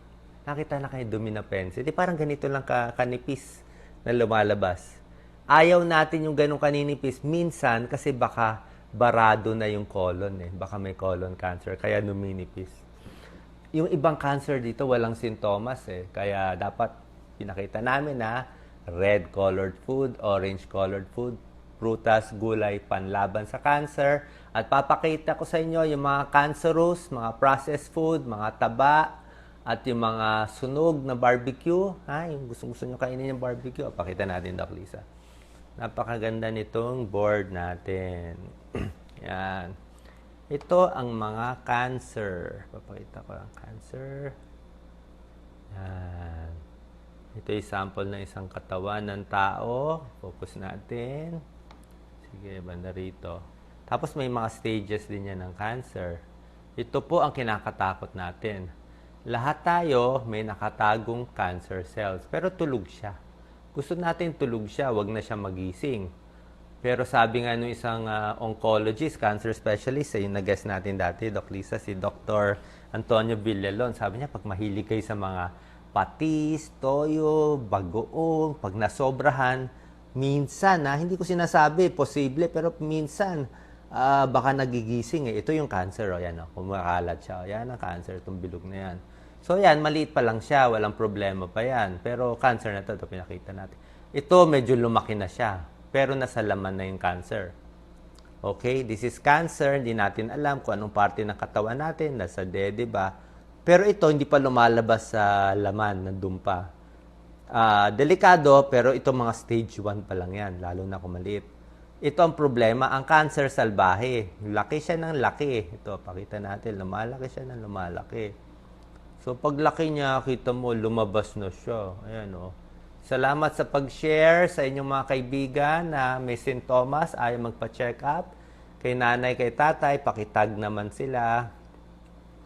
Speaker 1: nakita na kayo dumi na pencil, di parang ganito lang kanipis na lumalabas. Ayaw natin yung ganun kaninipis, minsan, kasi baka barado na yung colon eh. Baka may colon cancer, kaya numinipis. Yung ibang cancer dito, walang sintomas eh. Kaya dapat pinakita namin na red-colored food, orange-colored food, prutas, gulay, panlaban sa cancer. At papakita ko sa inyo yung mga cancerous, mga processed food, mga taba, at yung mga sunog na barbecue. Yung gusto nyo kainin yung barbecue. Pakita natin, Doc Lisa. Napakaganda nitong board natin. Yan. Ito ang mga cancer. Papakita ko ang cancer. Yan. Ito yung sample ng isang katawan ng tao. Focus natin. Sige, banda rito. Tapos may mga stages din yan ng cancer. Ito po ang kinakatakot natin. Lahat tayo may nakatagong cancer cells, pero tulog siya. Gusto natin tulog siya, wag na siya magising. Pero sabi nga nung isang oncologist, cancer specialist, yung nag-guest natin dati, Doc Lisa, si Dr. Antonio Villalon, sabi niya, pag mahilig kayo sa mga patis, toyo, bagoong, pag nasobrahan, minsan, hindi ko sinasabi, posible, pero minsan, baka nagigising eh. Ito yung cancer, yan, kumakalat siya. Yan ang cancer, itong bilog na yan. So yan, maliit pa lang siya, walang problema pa yan. Pero cancer na ito pinakita natin. Ito, medyo lumaki na siya, pero nasa laman na yung cancer. Okay, this is cancer, hindi natin alam kung anong parte ng katawan natin, nasa dede ba. Pero ito, hindi pa lumalabas sa laman, nandun pa. Delikado, pero ito mga stage 1 pa lang yan, lalo na kung maliit. Ito ang problema, ang cancer salbahe. Laki siya ng laki. Ito, pakita natin, lumalaki siya ng lumalaki. So, paglaki niya, kita mo, lumabas na siya. Ayan, Salamat sa pag-share sa inyong mga kaibigan na may sintomas, ayaw magpa-check up. Kay nanay, kay tatay, pakitag naman sila.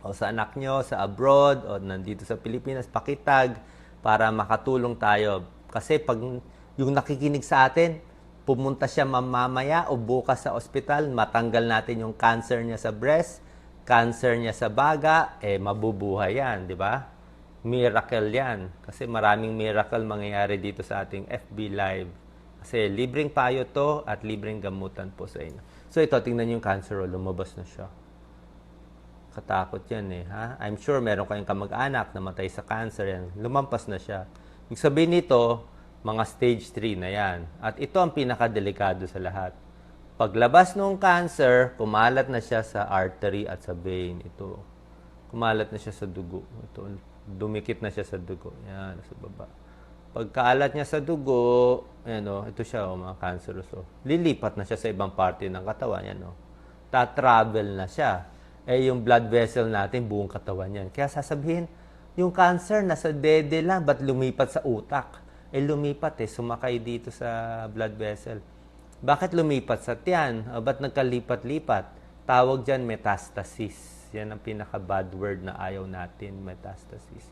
Speaker 1: O sa anak nyo, sa abroad, o nandito sa Pilipinas, pakitag para makatulong tayo. Kasi pag yung nakikinig sa atin, pumunta siya mamamaya o bukas sa ospital, matanggal natin yung cancer niya sa breast, cancer niya sa baga, mabubuhay yan, di ba? Miracle yan. Kasi maraming miracle mangyayari dito sa ating FB Live. Kasi libreng payo to at libreng gamutan po sa inyo. So ito, tingnan yung cancer, lumabas na siya. Katakot yan I'm sure meron kayong kamag-anak na matay sa cancer yan. Lumampas na siya. Ibig sabihin nito, mga stage 3 na yan. At ito ang pinakadelikado sa lahat. Paglabas ng cancer, kumalat na siya sa artery at sa vein. Ito, kumalat na siya sa dugo. Ito, dumikit na siya sa dugo. Yan, sa baba. Pagkaalat niya sa dugo, ito siya, mga cancerous. Lilipat na siya sa ibang parte ng katawan. Yan, ta-travel na siya. Yung blood vessel natin, buong katawan yan. Kaya sasabihin, yung cancer nasa dede lang, ba't lumipat sa utak? Lumipat sumakay dito sa blood vessel. Bakit lumipat sa tiyan? Ba't nagkalipat-lipat? Tawag dyan metastasis. Yan ang pinaka-bad word na ayaw natin, metastasis.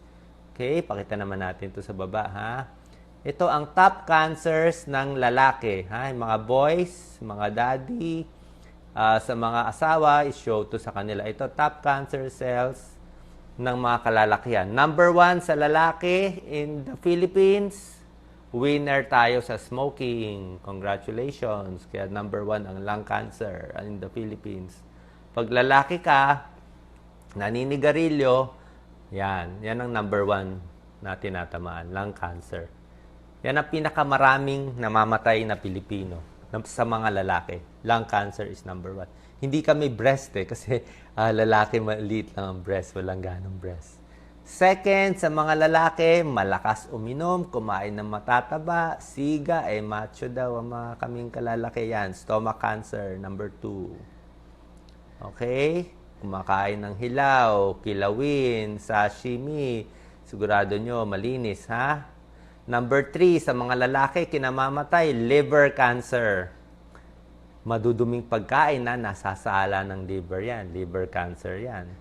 Speaker 1: Okay, pakita naman natin ito sa baba, Ito ang top cancers ng lalaki, Yung mga boys, mga daddy, sa mga asawa, i-show to sa kanila. Ito, top cancer cells ng mga kalalakihan. Number 1 sa lalaki in the Philippines, winner tayo sa smoking. Congratulations. Kaya number 1 ang lung cancer in the Philippines. Pag lalaki ka, naninigarilyo, yan ang number 1 na tinatamaan, lung cancer. Yan ang pinakamaraming namamatay na Pilipino sa mga lalaki. Lung cancer is number 1. Hindi kami breast kasi lalaki maliit lang ang breast, walang ganong breast. Second, sa mga lalaki, malakas uminom, kumain ng matataba, siga, macho daw ang mga kaming kalalaki yan. Stomach cancer, number 2. Okay? Kumakain ng hilaw, kilawin, sashimi, sigurado nyo, malinis, Number 3, sa mga lalaki, kinamamatay, liver cancer. Maduduming pagkain na nasasala ng liver yan. Liver cancer yan.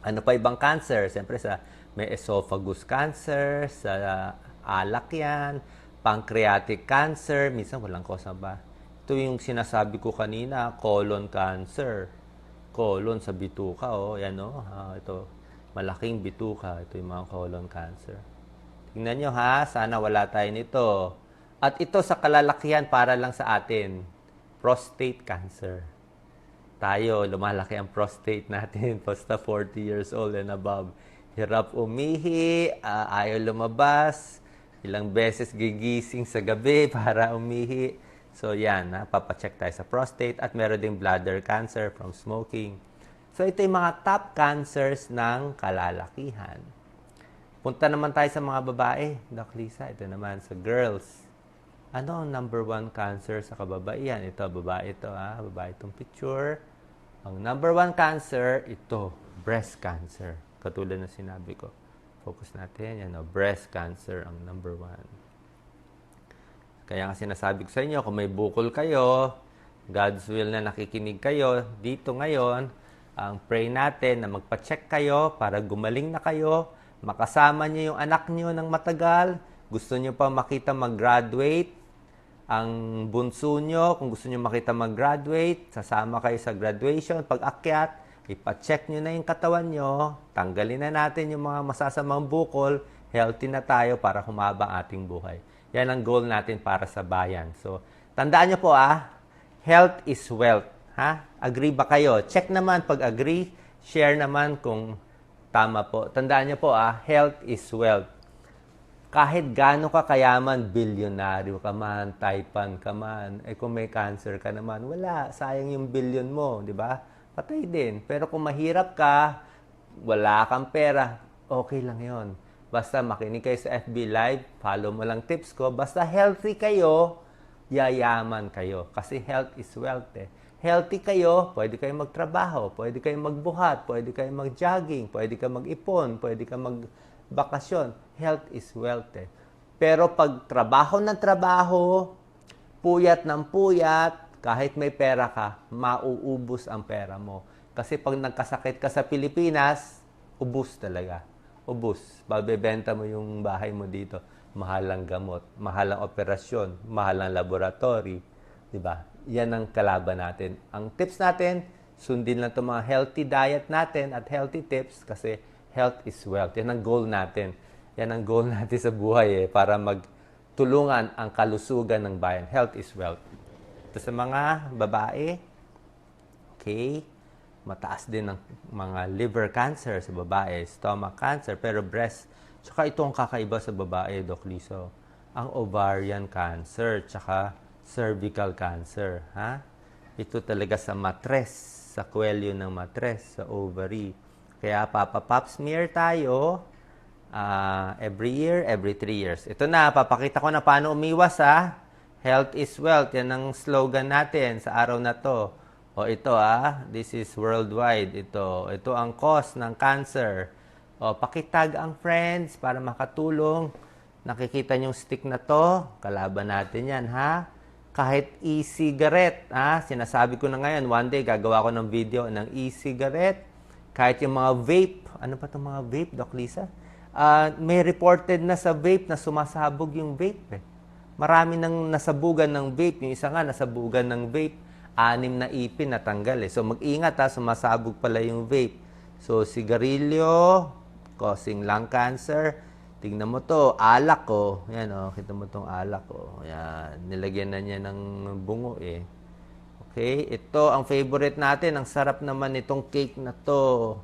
Speaker 1: Ano pa ibang cancer? Siyempre, may esophagus cancer, sa alak yan, pancreatic cancer, minsan walang kosa ba? Ito yung sinasabi ko kanina, colon cancer. Colon sa bituka, yan ito, malaking bituka. Ito yung mga colon cancer. Tingnan nyo sana wala tayo nito. At ito sa kalalakihan para lang sa atin, prostate cancer. Tayo, lumalaki ang prostate natin basta 40 years old and above. Hirap umihi, ayaw lumabas, ilang beses gigising sa gabi para umihi. So yan, papacheck tayo sa prostate at meron ding bladder cancer from smoking. So ito yung mga top cancers ng kalalakihan. Punta naman tayo sa mga babae, Doc Lisa, ito naman sa girls. Ano ang number one cancer sa kababaihan? Ito, babae ito, babae itong picture. Ang number one cancer, ito, breast cancer. Katulad na sinabi ko. Focus natin, yan o, breast cancer ang number one. Kaya nga sinasabi ko sa inyo, kung may bukol kayo, God's will na nakikinig kayo, dito ngayon, ang pray natin na magpa-check kayo para gumaling na kayo, makasama niyo yung anak niyo ng matagal, gusto niyo pa makita mag-graduate, ang bunso nyo, kung gusto nyo makita mag-graduate, sasama kayo sa graduation. Pag akyat, ipa-check nyo na yung katawan nyo, tanggalin na natin yung mga masasamang bukol, healthy na tayo para humaba ang ating buhay. Yan ang goal natin para sa bayan. So, tandaan nyo po health is wealth. Agree ba kayo? Check naman pag agree, share naman kung tama po. Tandaan nyo po health is wealth. Kahit gaano ka kayaman, bilyonaryo ka man, taipan ka man, kung may cancer ka naman, wala, sayang yung bilyon mo, di ba? Patay din. Pero kung mahirap ka, wala kang pera, okay lang yon. Basta makinig kayo sa FB Live, follow mo lang tips ko, basta healthy kayo, yayaman kayo. Kasi health is wealth Healthy kayo, pwede kayong magtrabaho, pwede kayong magbuhat, pwede kayong mag-jogging, pwede kayong mag-ipon, pwede kayong bakasyon. Health is wealth Pero pag trabaho ng trabaho, puyat ng puyat, kahit may pera ka, mauubos ang pera mo. Kasi pag nagkasakit ka sa Pilipinas, ubos talaga. Ubos. Babebenta mo yung bahay mo dito. Mahal ang gamot, mahal ang operasyon, mahal ang laboratory. Diba? Yan ang kalaban natin. Ang tips natin, sundin lang itong mga healthy diet natin at healthy tips kasi health is wealth. Yan ang goal natin. Yan ang goal natin sa buhay para magtulungan ang kalusugan ng bayan. Health is wealth. Ito sa mga babae, okay, mataas din ang mga liver cancer sa babae, stomach cancer, pero breast, tsaka ito ang kakaiba sa babae, Doc Liso, ang ovarian cancer, tsaka cervical cancer. Ito talaga sa matres, sa kwelyo ng matres, sa ovary. Kaya papa-pap smear tayo every year, every 3 years. Ito na, papakita ko na paano umiwas Health is wealth. Yan ang slogan natin sa araw na to. O ito this is worldwide. Ito ang cause ng cancer. O pakitag ang friends para makatulong. Nakikita niyo yung stick na to, kalaban natin yan Kahit e-cigarette, sinasabi ko na ngayon, one day gagawa ko ng video ng e-cigarette. Kahit yung mga vape, ano pa itong mga vape, Doc Lisa? May reported na sa vape na sumasabog yung vape Marami nang nasabugan ng vape. Yung isa nga, nasabugan ng vape. 6 na ipin natanggal So mag-ingat sumasabog pala yung vape. So sigarilyo, causing lung cancer. Tingnan mo to, alak Yan kita mo tong alak Yan, nilagyan na niya ng bungo Okay, ito ang favorite natin. Ang sarap naman itong cake na to.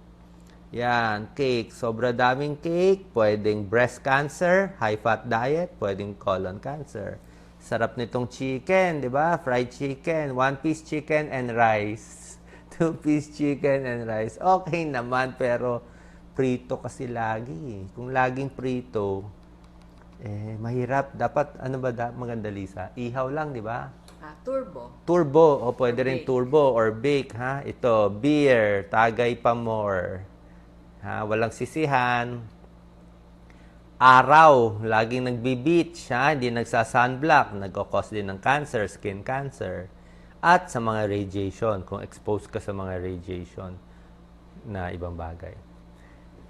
Speaker 1: Yan, cake. Sobra daming cake. Pwedeng breast cancer, high-fat diet, pwedeng colon cancer. Sarap nitong chicken, di ba? Fried chicken, 1-piece chicken and rice. 2-piece chicken and rice. Okay naman, pero prito kasi lagi. Kung laging prito, mahirap. Dapat, maganda, Lisa? Ihaw lang, di ba?
Speaker 2: Turbo.
Speaker 1: Turbo. O pwede rin turbo or bake, Ito, beer, tagay pa more. Walang sisihan. Araw, laging nagbi-beach, hindi nagsa-sunblock, nagko-cause din ng cancer, skin cancer. At sa mga radiation, kung exposed ka sa mga radiation na ibang bagay.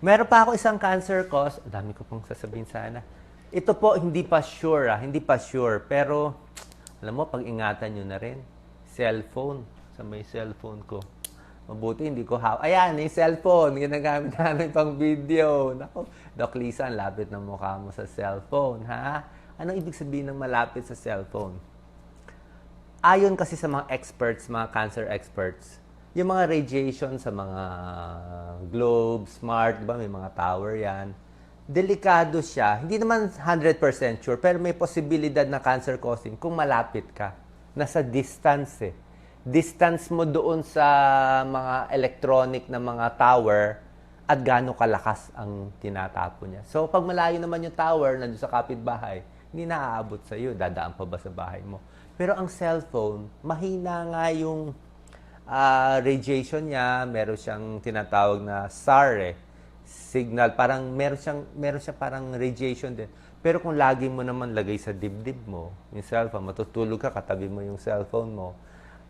Speaker 1: Meron pa ako isang cancer cause, dami ko pong sasabihin sana. Ito po, hindi pa sure, pero alam mo, pag-ingatan nyo na rin. Cellphone, sa may cellphone ko. Mabuti, hindi ko Ayan, yung cellphone. Ginagamit namin pang video. Naku, Doc Lisa, ang lapit ng mukha mo sa cellphone, Anong ibig sabihin ng malapit sa cellphone? Ayon kasi sa mga experts, mga cancer experts, yung mga radiation sa mga globe, smart, diba? May mga tower yan. Delikado siya. Hindi naman 100% sure, pero may posibilidad na cancer causing kung malapit ka. Nasa distance Distance mo doon sa mga electronic na mga tower at gaano kalakas ang tinatapo niya. So, pag malayo naman yung tower, nandun sa kapitbahay, hindi na aabot sa iyo. Dadaan pa ba sa bahay mo? Pero ang cellphone, mahina nga yung radiation niya. Meron siyang tinatawag na SAR signal. Parang meron siya parang radiation din. Pero kung lagi mo naman lagay sa dibdib mo, yung cellphone, matutulog ka, katabi mo yung cellphone mo,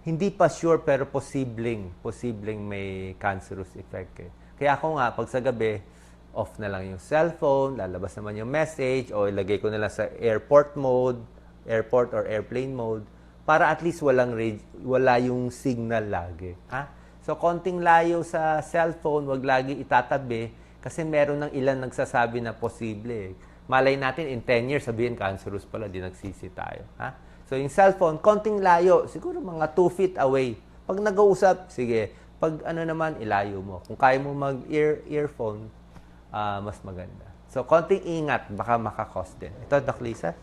Speaker 1: hindi pa sure pero posibleng may cancerous effect. Kaya ako nga, pag sa gabi, off na lang yung cellphone, lalabas naman yung message, o ilagay ko na lang sa airport or airplane mode, para at least wala yung signal lagi. Ha? So, konting layo sa cellphone, wag lagi itatabi, kasi meron ng ilan nagsasabi na posible. Malay natin, in 10 years, sabihin, cancerous pala, di nagsisi tayo. Ha? So, yung cellphone, konting layo, siguro mga 2 feet away. Pag nag-uusap, sige. Pag ano naman, ilayo mo. Kung kaya mo mag-earphone, mas maganda. So, konting ingat, baka makakos din. Ito, Doc Lisa?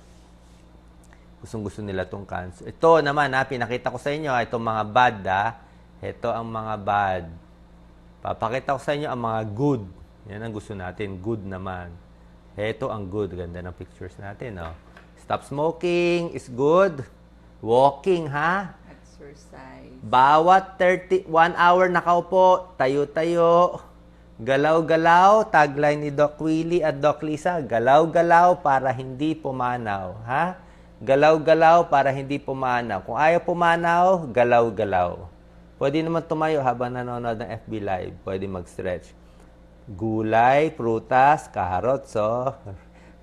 Speaker 1: Gustong-gusto nila itong cancer. Ito naman, pinakita ko sa inyo, itong mga bad, Ito ang mga bad. Papakita ko sa inyo ang mga good. Yan ang gusto natin. Good naman. Ito ang good. Ganda ng pictures natin, Stop smoking is good. Walking, ha?
Speaker 2: Exercise.
Speaker 1: Bawat 1 hour nakaupo, tayo-tayo, galaw-galaw, tagline ni Doc Willie at Doc Lisa, galaw-galaw para hindi pumanaw, ha? Galaw-galaw para hindi pumanaw. Kung ayaw pumanaw, galaw-galaw. Pwede naman tumayo habang nanonood ng FB Live. Pwede mag-stretch. Gulay, prutas, carrots,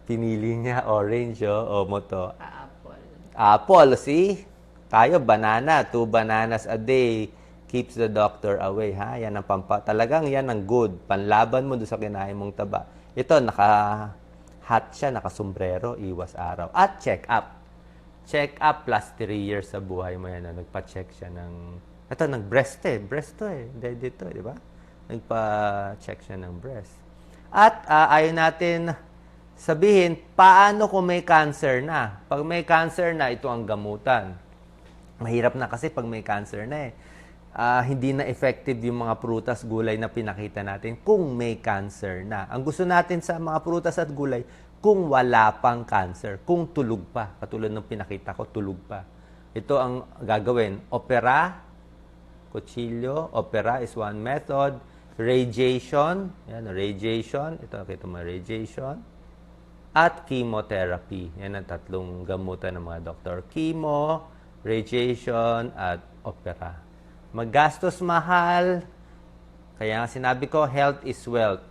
Speaker 1: pinili niya orange, mo to.
Speaker 2: Apple.
Speaker 1: Apple, see? Tayo, banana. 2 bananas a day keeps the doctor away, ha? Yan ang talagang yan ang good. Panlaban mo doon sa kinain mong taba. Ito, naka-hat siya, naka-sombrero, iwas araw. At check up. Check up plus 3 years sa buhay mo yan. Nagpa-check siya ng... Ito, nag-breast Breast to dito, di ba? Nagpa-check siya ng breast. At ayaw natin sabihin, paano kung may cancer na? Pag may cancer na, ito ang gamutan. Mahirap na kasi pag may cancer na hindi na effective yung mga prutas, gulay na pinakita natin kung may cancer na. Ang gusto natin sa mga prutas at gulay, kung wala pang cancer, kung tulog pa. Katulad ng pinakita ko, tulog pa. Ito ang gagawin. Opera, kutsilyo, opera is one method. Radiation, yan, radiation. Ito, nakita mo, radiation. At chemotherapy. Yan ang 3 gamutan ng mga doktor. Chemo, radiation, at opera. Maggastos mahal. Kaya nga sinabi ko, health is wealth.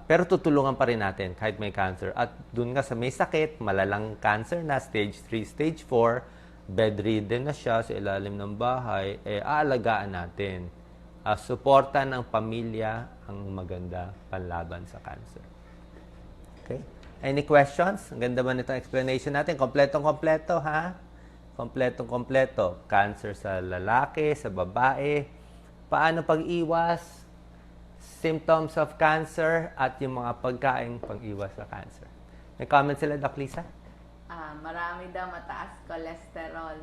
Speaker 1: Pero tutulungan pa rin natin kahit may cancer. At dun nga sa may sakit, malalang cancer na, stage 3, stage 4, bedridden na siya sa ilalim ng bahay, aalagaan natin. Suporta ng pamilya ang maganda panlaban sa cancer. Okay? Any questions? Ang ganda ba nitong explanation natin? Kompletong-kompleto, ha? Kompletong-kompleto. Cancer sa lalaki, sa babae. Paano pag-iwas? Symptoms of cancer at yung mga pagkain pang-iwas sa cancer. May comment sila, Doc Lisa?
Speaker 2: Marami daw mataas cholesterol.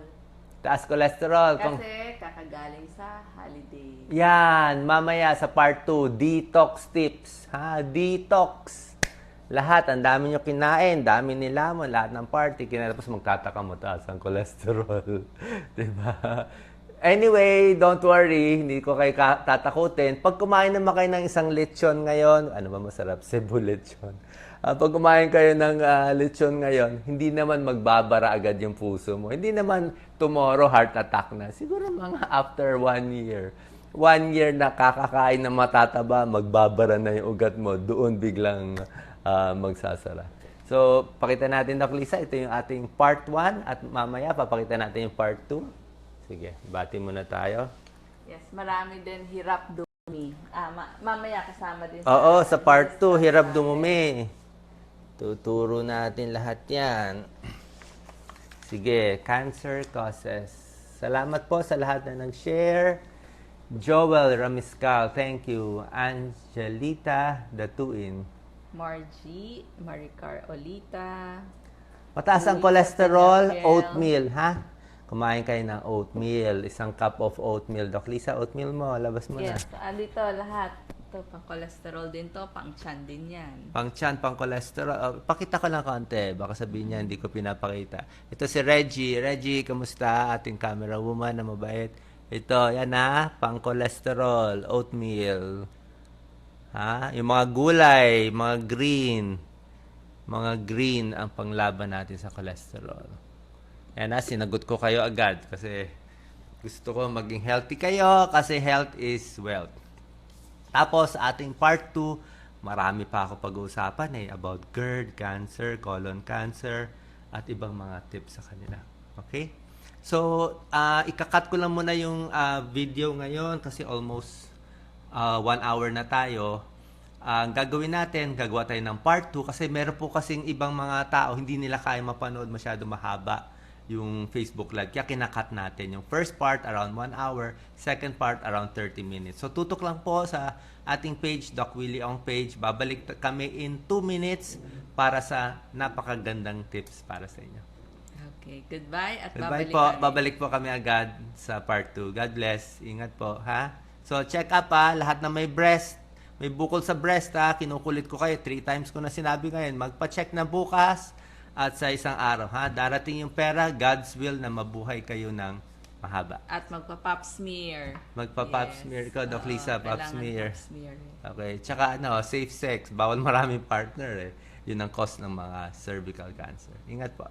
Speaker 1: Taas cholesterol.
Speaker 2: Kasi kakagaling sa holiday.
Speaker 1: Yan, mamaya sa part 2, detox tips. Ha, detox. Lahat, ang dami nyo kinain, dami nilamon, lahat ng party, kinatapos magtataka mo taas ang cholesterol. Diba? Anyway, don't worry, hindi ko kayo tatakutin. Pag kumain naman kayo ng isang lechon ngayon, ano ba masarap? Cebu lechon. Pag kumain kayo ng lechon ngayon, hindi naman magbabara agad yung puso mo. Hindi naman tomorrow heart attack na. Siguro mga after 1 year. 1 year na kakakain na matataba, magbabara na yung ugat mo. Doon biglang magsasara. So, pakita natin, Doc Lisa. Ito yung ating part 1 at mamaya papakita natin yung part 2. Sige, bati muna tayo.
Speaker 2: Yes, marami din hirap dumi. Mamaya kasama din
Speaker 1: Oo, sa part 2, hirap dumumi. Tuturo natin lahat yan. Sige, cancer causes. Salamat po sa lahat na nag-share. Joel Ramiscal, thank you. Angelita Datuin.
Speaker 2: Margie, Maricar Olita.
Speaker 1: Mataas ang
Speaker 2: Luisa
Speaker 1: cholesterol,
Speaker 2: Pinacel.
Speaker 1: oatmeal, ha? Kumain kayo ng oatmeal. Isang cup of oatmeal. Doc Lisa, oatmeal mo. Labas mo
Speaker 2: Yes,
Speaker 1: na.
Speaker 2: andito lahat. Ito, pang cholesterol din to, pang tiyan din yan.
Speaker 1: Pang tiyan, pang cholesterol. Pakita ko lang konti. Baka sabihin niya, hindi ko pinapakita. Ito si Reggie. Reggie, kamusta? Ating camera woman na mabait. Ito, yan na. Pang cholesterol. Oatmeal. Ha? Yung mga gulay, mga green. Mga green ang panglaban natin sa cholesterol. Yan na, sinagot ko kayo agad. Kasi gusto ko maging healthy kayo. Kasi health is wealth. Tapos, ating part 2, marami pa ako pag-uusapan about GERD, cancer, colon cancer, at ibang mga tips sa kanila. Okay? So, ikakat ko lang muna yung video ngayon kasi almost 1 hour na tayo. Ang gagawin natin, gagawa tayo ng part 2 kasi meron po kasing ibang mga tao, hindi nila kaya mapanood masyado mahaba yung Facebook Live. Kaya kinakat natin yung first part around 1 hour, second part around 30 minutes. So tutok lang po sa ating page, Doc Willie Ong page. Babalik kami in 2 minutes para sa napakagandang tips para sa inyo.
Speaker 2: Okay, goodbye at
Speaker 1: Goodbye
Speaker 2: babalik
Speaker 1: po.
Speaker 2: kami.
Speaker 1: Babalik po kami agad sa part 2. God bless. Ingat po, ha? So check up lahat na may breast, may bukol sa breast kinukulit ko kayo. 3 times ko na sinabi ngayon. Magpa-check na bukas at sa isang araw, ha? Darating yung pera, God's will na mabuhay kayo ng mahaba.
Speaker 2: At magpa-pap smear.
Speaker 1: Magpa-pap
Speaker 2: Yes.
Speaker 1: smear ko, Doc Lisa, pap
Speaker 2: Kailangan
Speaker 1: smear.
Speaker 2: pap smear.
Speaker 1: Okay, tsaka safe sex. Bawal maraming partner Yun ang cause ng mga cervical cancer. Ingat po.